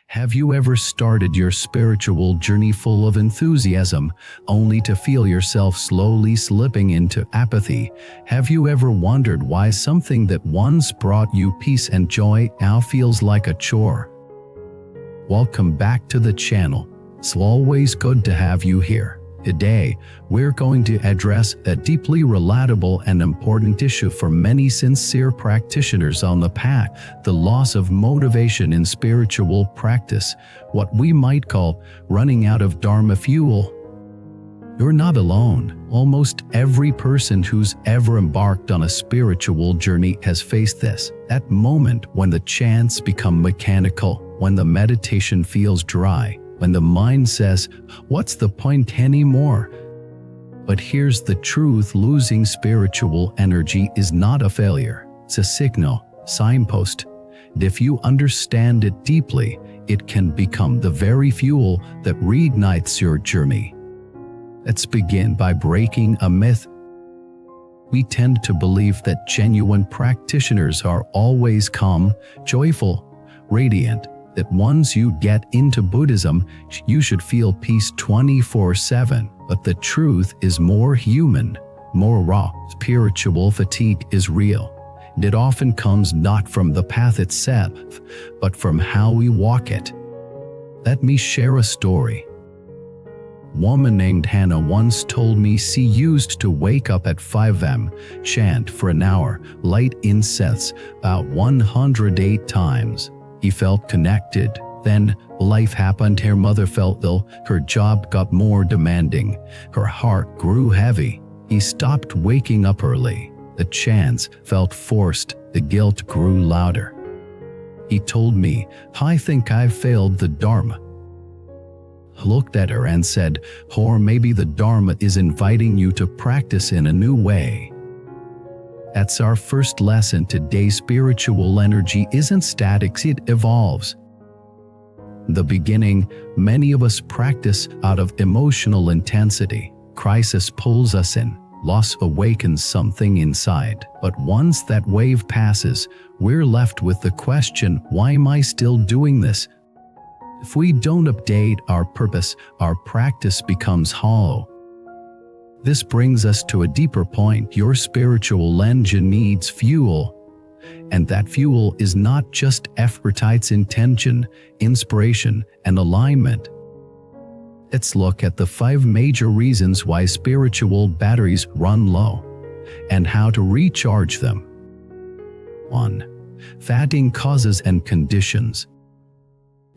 Have you ever started your spiritual journey full of enthusiasm, only to feel yourself slowly slipping into apathy? Have you ever wondered why something that once brought you peace and joy now feels like a chore? Welcome back to the channel. It's always good to have you here. Today, we're going to address a deeply relatable and important issue for many sincere practitioners on the path: the loss of motivation in spiritual practice, what we might call running out of Dharma fuel. You're not alone. Almost every person who's ever embarked on a spiritual journey has faced this. That moment when the chants become mechanical, when the meditation feels dry, when the mind says, "What's the point anymore?" But here's the truth: losing spiritual energy is not a failure. It's a signpost. And if you understand it deeply, it can become the very fuel that reignites your journey. Let's begin by breaking a myth. We tend to believe that genuine practitioners are always calm, joyful, radiant, that once you get into Buddhism, you should feel peace 24/7. But the truth is more human, more raw. Spiritual fatigue is real, and it often comes not from the path itself, but from how we walk it. Let me share a story. A woman named Hannah once told me she used to wake up at 5 a.m., chant for an hour, light incense about 108 times. He felt connected. Then life happened. Her mother fell ill. Her job got more demanding. Her heart grew heavy. He stopped waking up early. The chants felt forced. The guilt grew louder. He told me, "I think I failed the Dharma." I looked at her and said, "Or maybe the Dharma is inviting you to practice in a new way." That's our first lesson today. Spiritual energy isn't static, it evolves. In the beginning, many of us practice out of emotional intensity. Crisis pulls us in. Loss awakens something inside. But once that wave passes, we're left with the question, why am I still doing this? If we don't update our purpose, our practice becomes hollow. This brings us to a deeper point. Your spiritual engine needs fuel. And that fuel is not just effort, it's intention, inspiration, and alignment. Let's look at the 5 major reasons why spiritual batteries run low and how to recharge them. 1. Fatigue causes and conditions.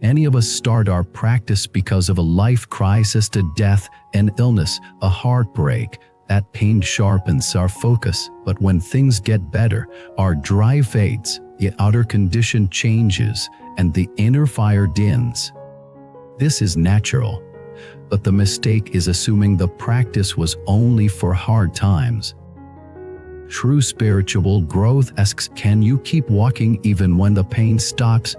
Any of us start our practice because of a life crisis, a death, an illness, a heartbreak. That pain sharpens our focus. But when things get better, our drive fades, the outer condition changes, and the inner fire dims. This is natural, but the mistake is assuming the practice was only for hard times. True spiritual growth asks, can you keep walking even when the pain stops?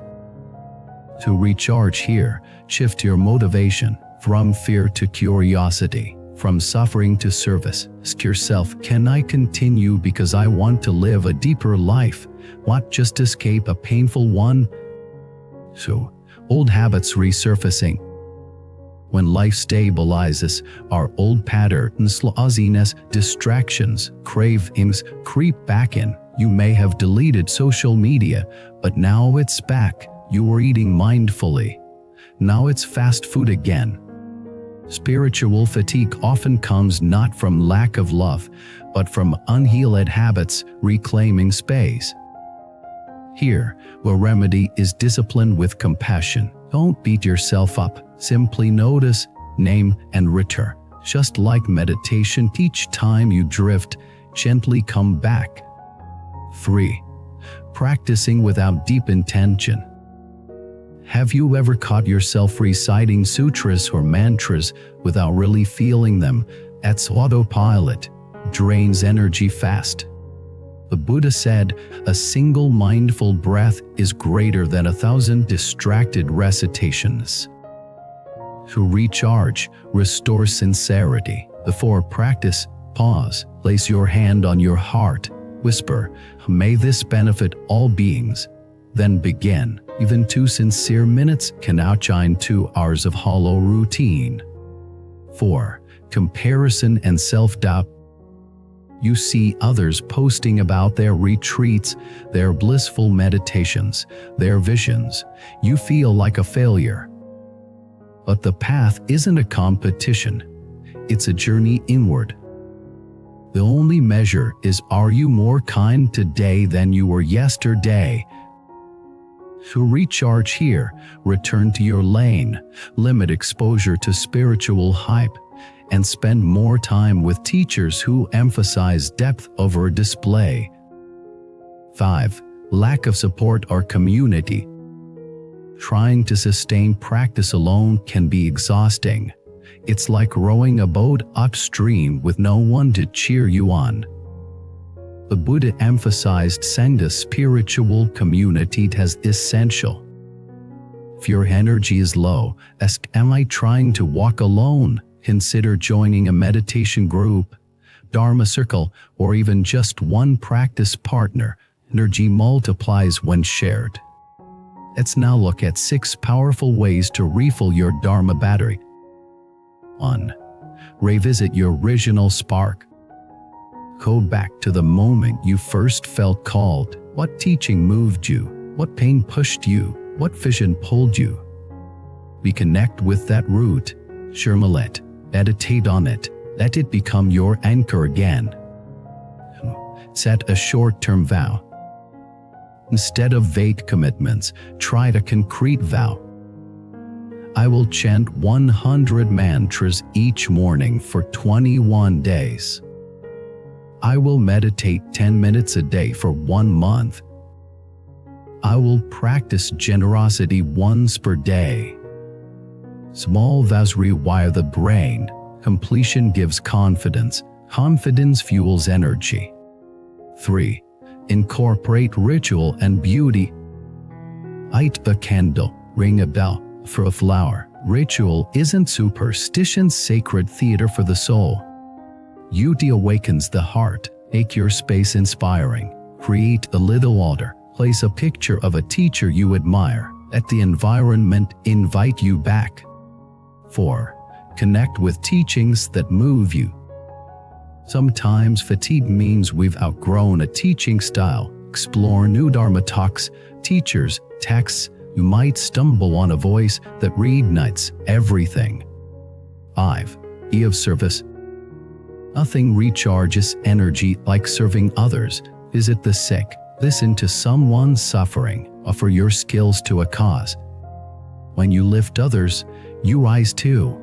To recharge here, shift your motivation from fear to curiosity, from suffering to service. Ask yourself, can I continue because I want to live a deeper life, not just escape a painful one? So, old habits resurfacing. When life stabilizes, our old patterns, laziness, distractions, cravings creep back in. You may have deleted social media, but now it's back. You were eating mindfully. Now it's fast food again. Spiritual fatigue often comes not from lack of love, but from unhealed habits reclaiming space. Here, the remedy is discipline with compassion. Don't beat yourself up. Simply notice, name, and return. Just like meditation, each time you drift, gently come back. 3. Practicing without deep intention. Have you ever caught yourself reciting sutras or mantras without really feeling them? That's autopilot. Drains energy fast. The Buddha said, a single mindful breath is greater than 1,000 distracted recitations. To recharge, restore sincerity. Before practice, pause. Place your hand on your heart. Whisper, "May this benefit all beings." Then begin. Even 2 sincere minutes can outshine 2 hours of hollow routine. 4. Comparison and self-doubt. You see others posting about their retreats, their blissful meditations, their visions. You feel like a failure. But the path isn't a competition. It's a journey inward. The only measure is, are you more kind today than you were yesterday? To recharge here, return to your lane, limit exposure to spiritual hype, and spend more time with teachers who emphasize depth over display. 5. Lack of support or community. Trying to sustain practice alone can be exhausting. It's like rowing a boat upstream with no one to cheer you on. The Buddha emphasized Sangha, spiritual community, as essential. If your energy is low, ask, am I trying to walk alone? Consider joining a meditation group, Dharma circle, or even just one practice partner. Energy multiplies when shared. Let's now look at 6 powerful ways to refill your Dharma battery. 1. Revisit your original spark. Go back to the moment you first felt called. What teaching moved you? What pain pushed you? What vision pulled you? Reconnect with that root. Journal it. Meditate on it. Let it become your anchor again. 2. Set a short-term vow. Instead of vague commitments, try a concrete vow. I will chant 100 mantras each morning for 21 days. I will meditate 10 minutes a day for 1 month. I will practice generosity once per day. Small vows rewire the brain. Completion gives confidence. Confidence fuels energy. 3. Incorporate ritual and beauty. Light a candle, ring a bell, throw a flower. Ritual isn't superstition's sacred theater for the soul. Beauty awakens the heart. Make your space inspiring. Create a little altar. Place a picture of a teacher you admire. Let the environment invite you back. 4. Connect with teachings that move you. Sometimes fatigue means we've outgrown a teaching style. Explore new Dharma talks, teachers, texts. You might stumble on a voice that reignites everything. 5. Be of service. Nothing recharges energy like serving others. Visit the sick. Listen to someone suffering. Offer your skills to a cause. When you lift others, you rise too.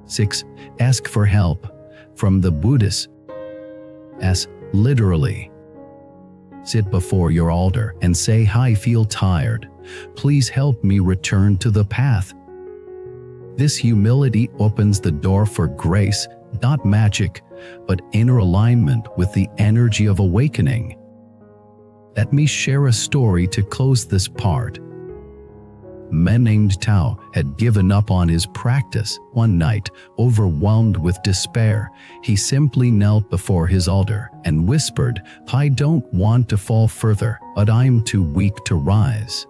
6. Ask for help. From the Buddhists. Literally. Sit before your altar and say, I feel tired. Please help me return to the path. This humility opens the door for grace, not magic, but inner alignment with the energy of awakening. Let me share a story to close this part. A man named Tao had given up on his practice. One night, overwhelmed with despair, he simply knelt before his altar and whispered, I don't want to fall further, but I'm too weak to rise.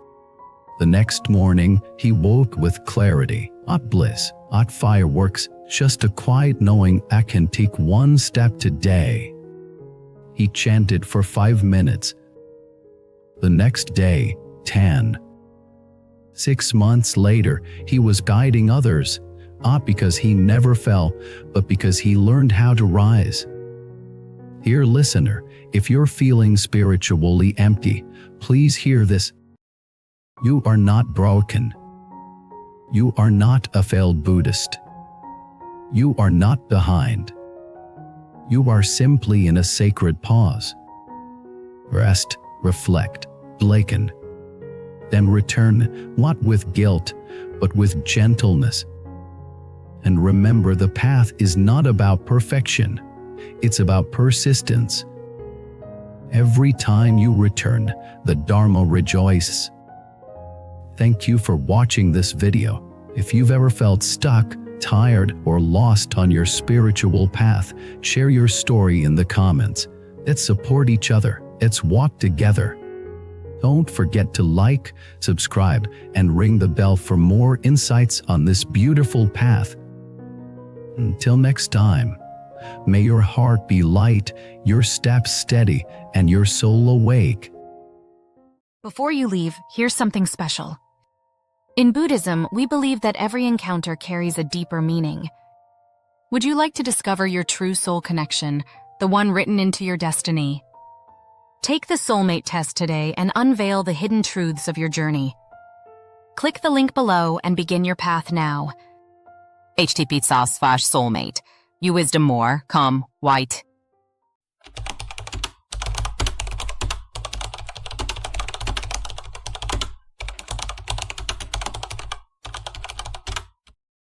The next morning, he woke with clarity, not bliss, not fireworks, just a quiet knowing I can take one step today. He chanted for 5 minutes. The next day, 10. 6 months later, he was guiding others, not because he never fell, but because he learned how to rise. Dear listener, if you're feeling spiritually empty, please hear this. You are not broken. You are not a failed Buddhist. You are not behind. You are simply in a sacred pause. Rest, reflect, awaken. Then return, not with guilt, but with gentleness. And remember, the path is not about perfection. It's about persistence. Every time you return, the Dharma rejoices. Thank you for watching this video. If you've ever felt stuck, tired, or lost on your spiritual path, share your story in the comments. Let's support each other. Let's walk together. Don't forget to like, subscribe, and ring the bell for more insights on this beautiful path. Until next time, may your heart be light, your steps steady, and your soul awake. Before you leave, here's something special. In Buddhism, we believe that every encounter carries a deeper meaning. Would you like to discover your true soul connection, the one written into your destiny? Take the Soulmate Test today and unveil the hidden truths of your journey. Click the link below and begin your path now. http://soulmate. You wisdom more, come, white.